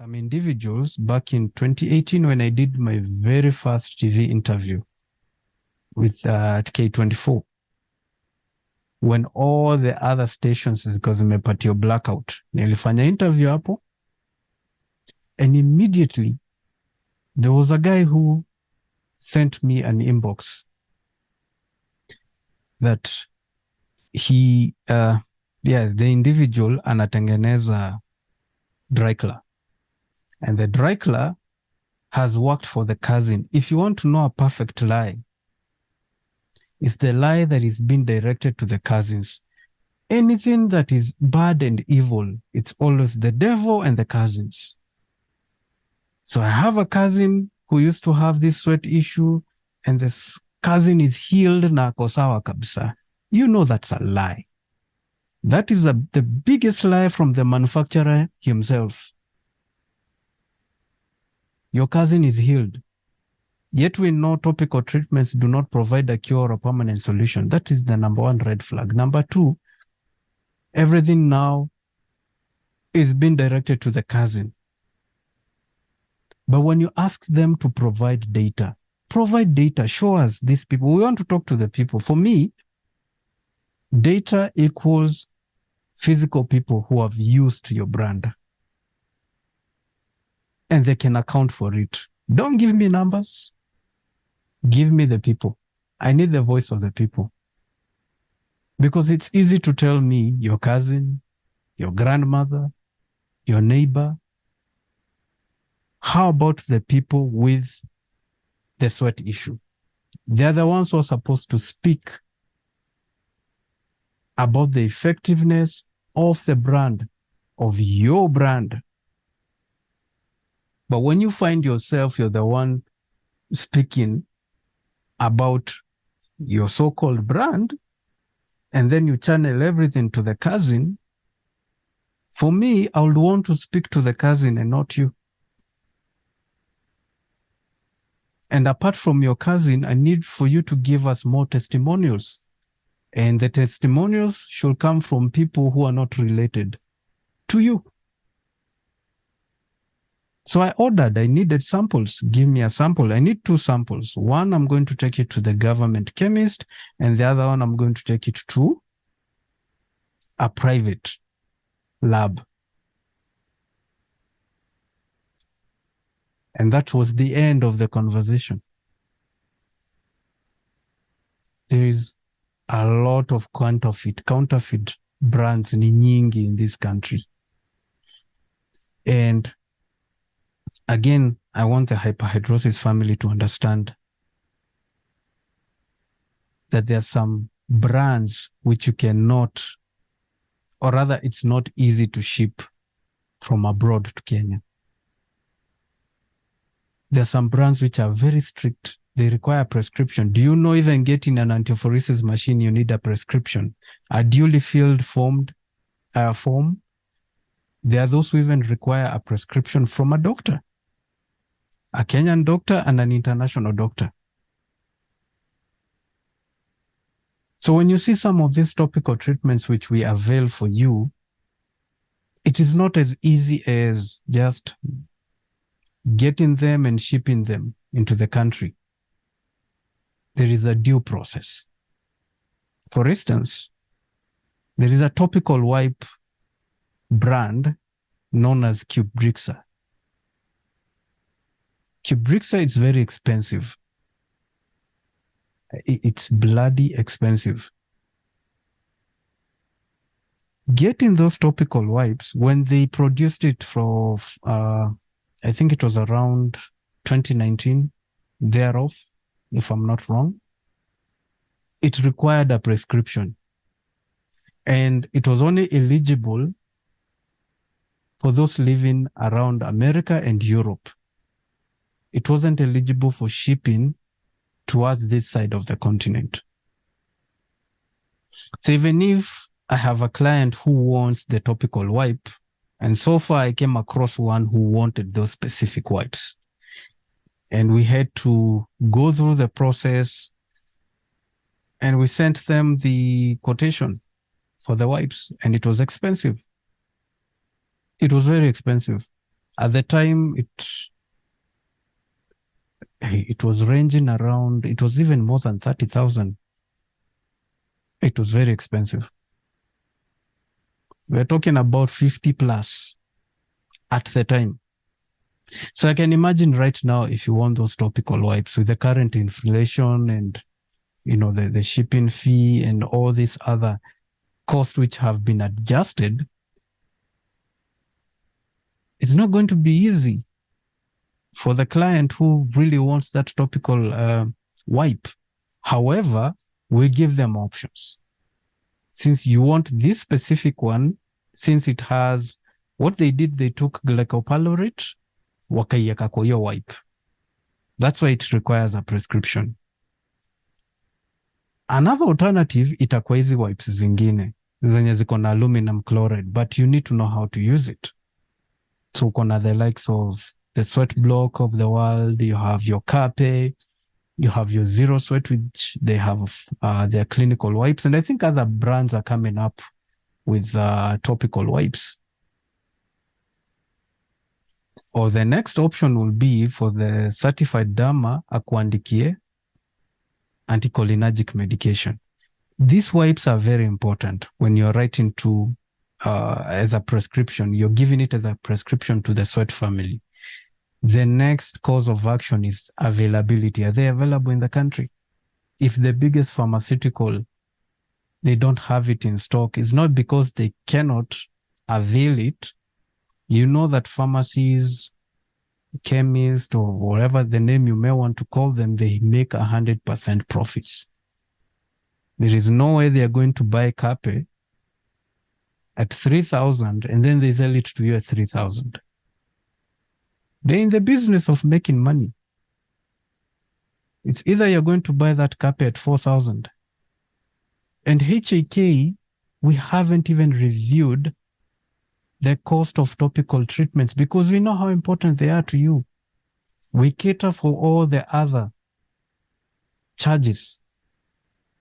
some individuals back in 2018 when I did my very first TV interview with K24. When all the other stations zilikuwa zimepatia blackout, nilifanya interview hapo, and immediately there was a guy who sent me an inbox that he the individual anatengeneza dry cleaner, and the dry cleaner has worked for the cousin. If you want to know a perfect lie, it's the lie that is being directed to the cousins. Anything that is bad and evil, it's always the devil and the cousins. So I have a cousin who used to have this sweat issue, and this cousin is healed na ako sawa kabisa. You know that's a lie. That is the biggest lie from the manufacturer himself. Your cousin is healed. Yet we know topical treatments do not provide a cure or a permanent solution. That is the number one red flag. Number two, everything now is being directed to the cousin. But when you ask them to provide data, show us these people. We want to talk to the people. For me, data equals physical people who have used your brand. And they can account for it. Don't give me numbers. Give me the people. I need the voice of the people. Because it's easy to tell me your cousin, your grandmother, your neighbor. How about the people with the sweat issue? They're the ones who are supposed to speak about the effectiveness of the brand, of your brand. But when you find yourself, you're the one speaking about your so-called brand, and then you channel everything to the cousin, for me, I would want to speak to the cousin and not you. And apart from your cousin, I need for you to give us more testimonials. And the testimonials should come from people who are not related to you. So I needed samples. Give me a sample. I need 2 samples. One, I'm going to take it to the government chemist, and the other one, I'm going to take it to a private lab. And that was the end of the conversation. There is a lot of counterfeit brands ni nyingi in this country. And again, I want the hyperhidrosis family to understand that there are some brands which you cannot, or rather it's not easy to ship from abroad to Kenya. There are some brands which are very strict. They require a prescription. Do you know even getting an antiphoresis machine, you need a prescription, a duly filled form? There are those who even require a prescription from a doctor, a Kenyan doctor and an international doctor. So when you see some of these topical treatments which we avail for you, it is not as easy as just getting them and shipping them into the country. There is a due process. For instance, there is a topical wipe brand known as Cubrixa. Cubrixa is very expensive. It's bloody expensive. Getting those topical wipes, when they produced it for, I think it was around 2019, thereof, if I'm not wrong, it required a prescription. And it was only eligible for those living around America and Europe. It wasn't eligible for shipping towards this side of the continent. So even if I have a client who wants the topical wipe, and so far I came across one who wanted those specific wipes, and we had to go through the process, and we sent them the quotation for the wipes, and it was expensive. It was very expensive. At the time, it was ranging around, it was even more than 30,000. It was very expensive. We're talking about 50 plus at the time. So I can imagine right now, if you want those topical wipes with the current inflation and, the shipping fee and all these other costs which have been adjusted, it's not going to be easy for the client who really wants that topical wipe. However, we give them options. Since you want this specific one, since it has what they did, they took glycopyrrolate, wakaiweka kwa hiyo wipe. That's why it requires a prescription. Another alternative itakuwa hizi wipes zingine zenye ziko na aluminum chloride, but you need to know how to use it. So uko na the likes of the Sweat Block of the world, you have your Cape, you have your Zero Sweat, which they have their clinical wipes, and I think other brands are coming up with topical wipes. Or the next option will be for the certified derma akuandikie anticholinergic medication. These wipes are very important when you're writing to as a prescription. You're giving it as a prescription to the sweat family. The next cause of action is availability. Are they available in the country? If the biggest pharmaceutical, they don't have it in stock, it's not because they cannot avail it. You know that pharmacies, chemists, or whatever the name you may want to call them, they make 100% profits. There is no way they are going to buy Cape at 3,000 and then they sell it to you at 3,000. They're in the business of making money. It's either you're going to buy that Cape at 4,000. And HAK, we haven't even reviewed the cost of topical treatments because we know how important they are to you. We cater for all the other charges.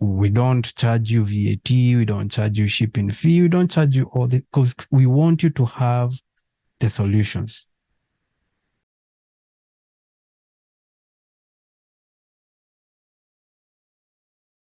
We don't charge you VAT, we don't charge you shipping fee, we don't charge you all this because we want you to have the solutions.